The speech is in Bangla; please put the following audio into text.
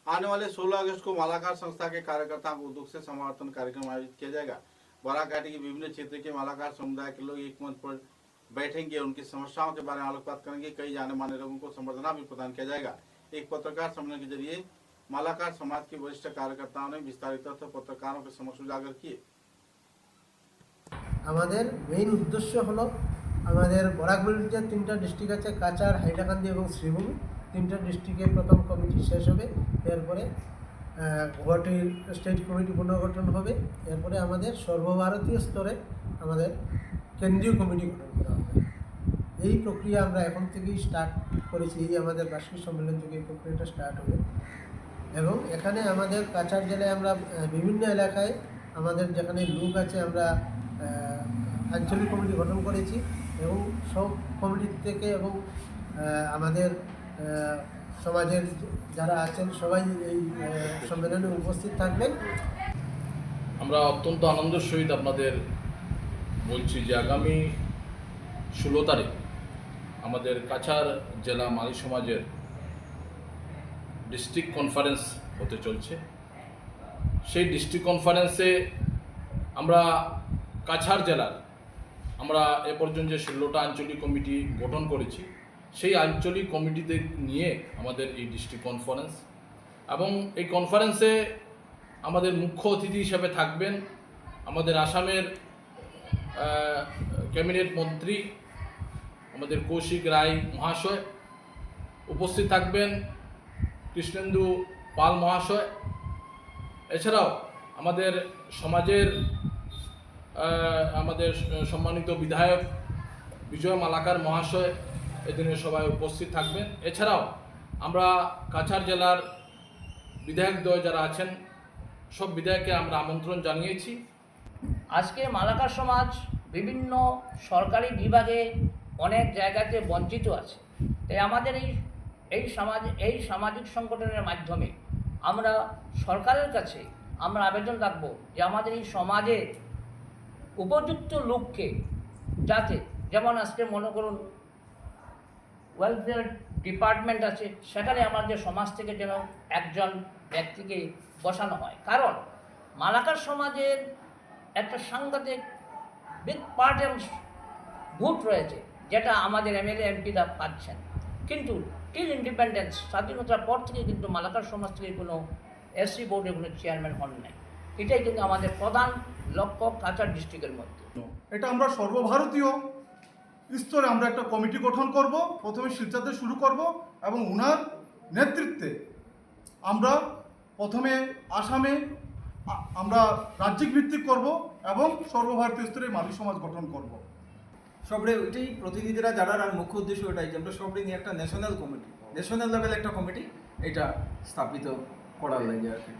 आने वाले 16 अगस्त को मालाकार संस्था के कार्यकर्ताओं को उद्योग से समर्थन कार्यक्रम आयोजित किया जाएगा। बराघाटी के विभिन्न क्षेत्र के मालाकार समुदाय के लोग एक मंच पर बैठेंगे, उनकी समस्याओं के बारे में आलोकपात करेंगे। कई जाने माने लोगों को संबर्धना भी प्रदान किया जाएगा। एक पत्रकार सम्मेलन के जरिए मालाकार समाज के वरिष्ठ कार्यकर्ताओं ने विस्तारित तथ्य पत्रकारों के समक्ष उजागर किए। আমাদের মেইন উদ্দেশ্য হলো আমাদের বরাকবিল যে তিনটা ডিস্ট্রিক্ট আছে, কাচার, হাইলাকান্দি এবং শ্রীভূমি, তিনটা ডিস্ট্রিক্টে প্রথম কমিটি শেষ হবে। এরপরে গুয়াহাটির স্টেট কমিটি পুনর্গঠন হবে। এরপরে আমাদের সর্বভারতীয় স্তরে আমাদের কেন্দ্রীয় কমিটি গঠন করা হবে। এই প্রক্রিয়া আমরা এখন থেকেই স্টার্ট করেছি। এই আমাদের বার্ষিক সম্মেলন থেকে এই প্রক্রিয়াটা স্টার্ট হবে। এবং এখানে আমাদের কাছাড় জেলায় আমরা বিভিন্ন এলাকায় আমাদের যেখানে লোক আছে আমরা আঞ্চলিক কমিটি গঠন করেছি এবং সব কমিটি থেকে এবং আমাদের সমাজের যারা আছেন সবাই এই সম্মেলনে উপস্থিত থাকবেন। আমরা অত্যন্ত আনন্দের সহিত আপনাদের বলছি যে আগামী 16 তারিখ আমাদের কাছাড় জেলা মালি সমাজের ডিস্ট্রিক্ট কনফারেন্স হতে চলছে। সেই ডিস্ট্রিক্ট কনফারেন্সে আমরা কাছাড় জেলার আমরা এ পর্যন্ত যে 16টা আঞ্চলিক কমিটি গঠন করেছি, সেই আঞ্চলিক কমিটিতে নিয়ে আমাদের এই ডিস্ট্রিক্ট কনফারেন্স। এবং এই কনফারেন্সে আমাদের মুখ্য অতিথি হিসেবে থাকবেন আমাদের আসামের ক্যাবিনেট মন্ত্রী আমাদের কৌশিক রায় মহাশয়, উপস্থিত থাকবেন কৃষ্ণেন্দু পাল মহাশয়। এছাড়াও আমাদের সমাজের আমাদের সম্মানিত বিধায়ক বিজয় মালাকার মহাশয় এদিনে সবাই উপস্থিত থাকবেন। এছাড়াও আমরা কাছাড় জেলার বিধায়কদ্বয় যারা আছেন সব বিধায়ককে আমরা আমন্ত্রণ জানিয়েছি। আজকে মালাকার সমাজ বিভিন্ন সরকারি বিভাগে অনেক জায়গাতে বঞ্চিত আছে। তাই আমাদের এই সামাজিক সংগঠনের মাধ্যমে আমরা সরকারের কাছে আমরা আবেদন রাখব যে আমাদের এই সমাজে উপযুক্ত লোককে যাতে, যেমন আজকে মনে করুন ওয়েলফেয়ার ডিপার্টমেন্ট আছে, সেখানে আমাদের সমাজ থেকে যেন একজন ব্যক্তিকে বসানো হয়। কারণ মালাকার সমাজের একটা সাংঘাতিক বিগ পার্টের ভোট রয়েছে, যেটা আমাদের এমএলএ এমপিরা পাচ্ছেন। কিন্তু টিল ইন্ডিপেন্ডেন্স স্বাধীনতার পর থেকে কিন্তু মালাকার সমাজ থেকে কোনো এসসি বোর্ডে কোনো চেয়ারম্যান হন নাই। এটাই কিন্তু আমাদের প্রধান লক্ষ্য কাছাড় ডিস্ট্রিক্টের মধ্যে। এটা আমরা সর্বভারতীয় স্তরে আমরা একটা কমিটি গঠন করব। প্রথমে শিলচরতে শুরু করব এবং ওনার নেতৃত্বে আমরা প্রথমে আসামে আমরা রাজ্যিক ভিত্তিক করব এবং সর্বভারতীয় স্তরে মালি সমাজ গঠন করব। সবরে ওইটাই প্রতিনিধিরা যারা, আর মুখ্য উদ্দেশ্য ওটাই যে আমরা সবরে নিয়ে একটা ন্যাশনাল লেভেল একটা কমিটি এটা স্থাপিত করার লাগে আর কি।